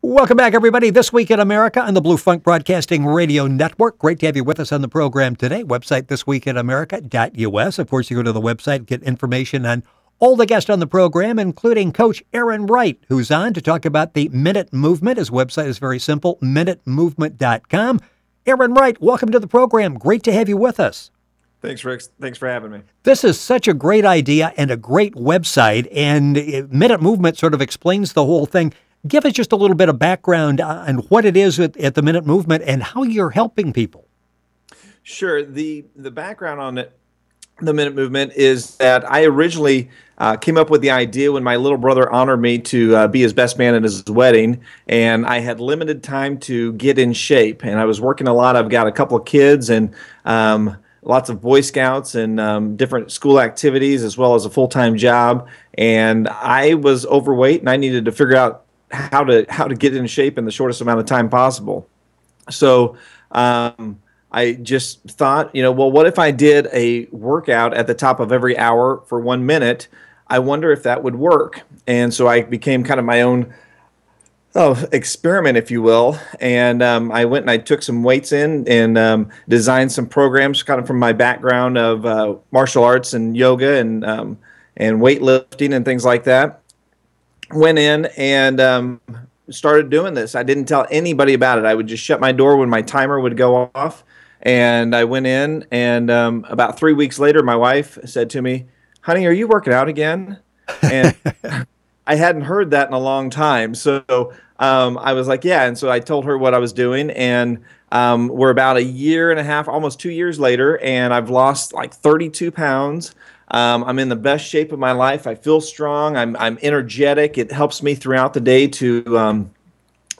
Welcome back, everybody. This Week in America on the Blue Funk Broadcasting Radio Network. Great to have you with us on the program today. Website thisweekinamerica.us. Of course, you go to the website, get information on all the guests on the program, including Coach Aaron Wright, who's on to talk about the Minute Movement. His website is very simple, minutemovement.com. Aaron Wright, welcome to the program. Great to have you with us. Thanks, Rick. Thanks for having me. This is such a great idea and a great website, and Minute Movement sort of explains the whole thing. Give us just a little bit of background on what it is at the Minute Movement and how you're helping people. Sure. The background on it, the Minute Movement, is that I originally came up with the idea when my little brother honored me to be his best man at his wedding, and I had limited time to get in shape, and I was working a lot. I've got a couple of kids and lots of Boy Scouts and different school activities, as well as a full-time job, and I was overweight, and I needed to figure out how to get in shape in the shortest amount of time possible. So I just thought, well, what if I did a workout at the top of every hour for 1 minute? I wonder if that would work. And so I became kind of my own experiment, if you will. And I went and I took some weights in and designed some programs kind of from my background of martial arts and yoga and weightlifting and things like that. Went in and started doing this. I didn't tell anybody about it. I would just shut my door when my timer would go off. And I went in, and about 3 weeks later, my wife said to me, "Honey, are you working out again?" And I hadn't heard that in a long time. So I was like, yeah. And so I told her what I was doing. And we're about a year and a half, almost 2 years later, and I've lost like 32 pounds. I'm in the best shape of my life. I feel strong. I'm energetic. It helps me throughout the day to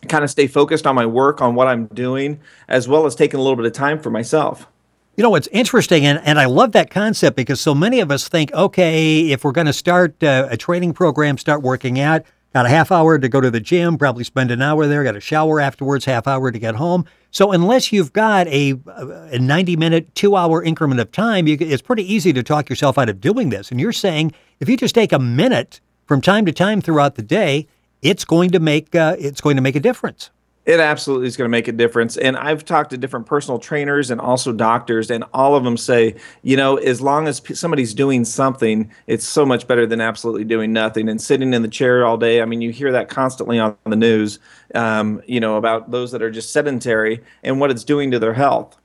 kind of stay focused on my work, on what I'm doing, as well as taking a little bit of time for myself. You know, it's interesting, and I love that concept because so many of us think, okay, if we're going to start a training program, start working out, got a half hour to go to the gym, probably spend an hour there, got a shower afterwards, half hour to get home. So unless you've got a 90-minute, 2-hour increment of time, it's pretty easy to talk yourself out of doing this. And you're saying if you just take a minute from time to time throughout the day, it's going to make a difference. It absolutely is going to make a difference. And I've talked to different personal trainers and also doctors, and all of them say, as long as somebody's doing something, it's so much better than absolutely doing nothing and sitting in the chair all day. I mean, you hear that constantly on the news, about those that are just sedentary and what it's doing to their health.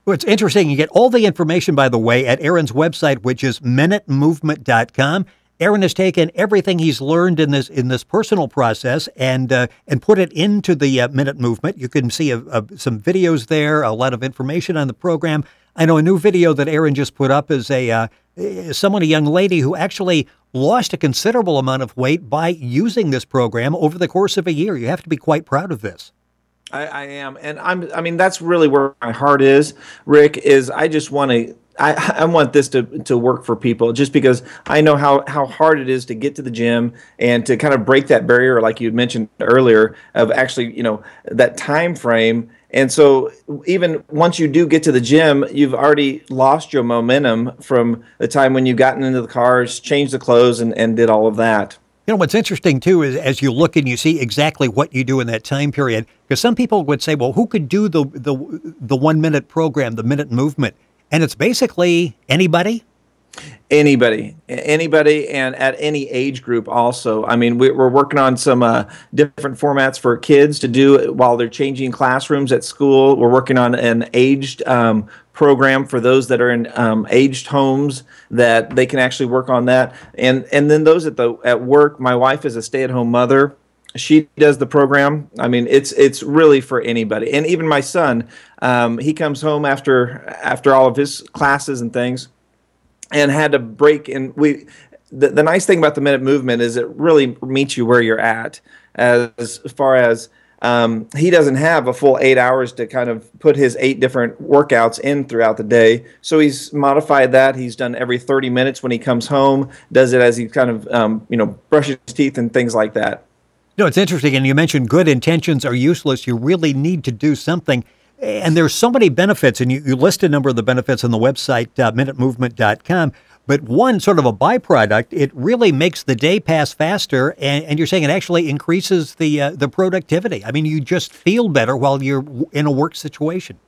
Well, it's interesting. You get all the information, by the way, at Aaron's website, which is minutemovement.com. Aaron has taken everything he's learned in this personal process and put it into the Minute Movement. You can see some videos there, a lot of information on the program. I know a new video that Aaron just put up is a young lady who actually lost a considerable amount of weight by using this program over the course of a year. You have to be quite proud of this. I am, and that's really where my heart is, Rick. Is I just want to. I want this to work for people just because I know how hard it is to get to the gym and to kind of break that barrier, like you mentioned earlier, of actually, that time frame. And so even once you do get to the gym, you've already lost your momentum from the time when you gotten into the cars, changed the clothes, and did all of that. What's interesting, too, is as you look and you see exactly what you do in that time period, because some people would say, well, who could do the 1 minute program, the Minute Movement? And it's basically anybody? Anybody, and at any age group also. I mean, we're working on some different formats for kids to do while they're changing classrooms at school. We're working on an aged program for those that are in aged homes that they can actually work on that. And then those at work, my wife is a stay-at-home mother. She does the program. I mean, it's really for anybody. And even my son, he comes home after all of his classes and things, and had to break. And the nice thing about the Minute Movement is it really meets you where you're at. As far as he doesn't have a full 8 hours to kind of put his 8 different workouts in throughout the day. So he's modified that. He's done every 30 minutes when he comes home. Does it as he kind of brushes his teeth and things like that. It's interesting, and you mentioned good intentions are useless. You really need to do something. And there's so many benefits, and you list a number of the benefits on the website, minutemovement.com. But one sort of a byproduct, it really makes the day pass faster, and you're saying it actually increases the productivity. I mean, you just feel better while you're in a work situation.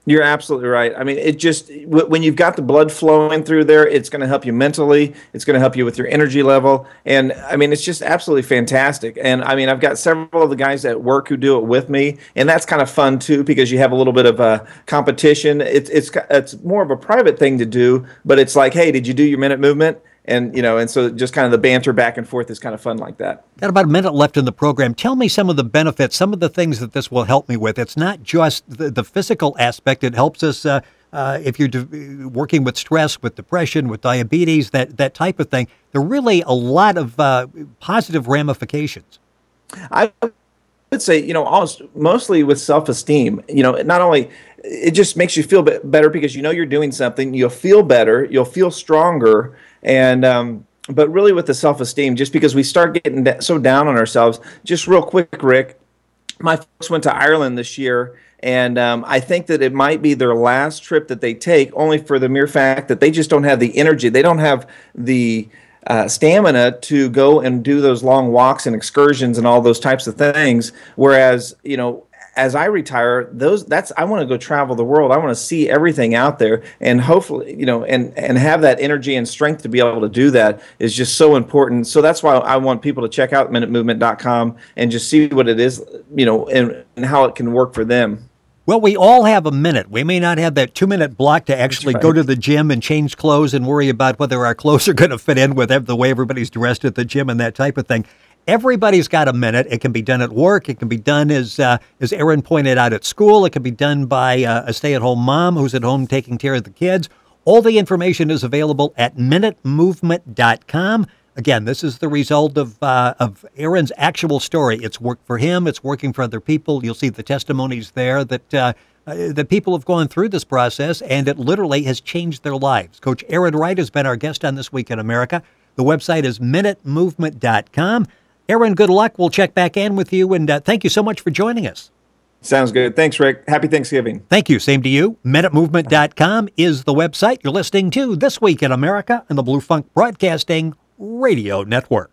You're absolutely right. I mean, it just, when you've got the blood flowing through there, it's going to help you mentally. It's going to help you with your energy level. And I mean, it's just absolutely fantastic. And I mean, I've got several of the guys at work who do it with me. And that's kind of fun too, because you have a little bit of a competition. It's more of a private thing to do, but it's like, hey, did you do your minute movement? And, and so just kind of the banter back and forth is kind of fun like that. Got about a minute left in the program. Tell me some of the benefits, some of the things that this will help me with. It's not just the physical aspect. It helps us if you're working with stress, with depression, with diabetes, that type of thing. There are really a lot of positive ramifications. I would say, almost mostly with self-esteem, not only it just makes you feel better because you're doing something, you'll feel better, you'll feel stronger. And but really with the self-esteem, just because we start getting so down on ourselves. Just real quick, Rick, my folks went to Ireland this year, and I think that it might be their last trip that they take, only for the mere fact that they just don't have the energy. They don't have the stamina to go and do those long walks and excursions and all those types of things. Whereas, as I retire, I want to go travel the world. I want to see everything out there, and hopefully, and have that energy and strength to be able to do that is just so important. So that's why I want people to check out minutemovement.com and just see what it is, and how it can work for them. Well, we all have a minute. We may not have that 2-minute block to actually go to the gym and change clothes and worry about whether our clothes are going to fit in with the way everybody's dressed at the gym and that type of thing. Everybody's got a minute. It can be done at work. It can be done, as Aaron pointed out, at school. It can be done by a stay-at-home mom who's at home taking care of the kids. All the information is available at minutemovement.com. Again, this is the result of Aaron's actual story. It's worked for him. It's working for other people. You'll see the testimonies there that people have gone through this process, and it literally has changed their lives. Coach Aaron Wright has been our guest on This Week in America. The website is minutemovement.com. Aaron, good luck. We'll check back in with you, and thank you so much for joining us. Sounds good. Thanks, Rick. Happy Thanksgiving. Thank you. Same to you. minutemovement.com is the website. You're listening to This Week in America and the Blue Funk Broadcasting Radio Network.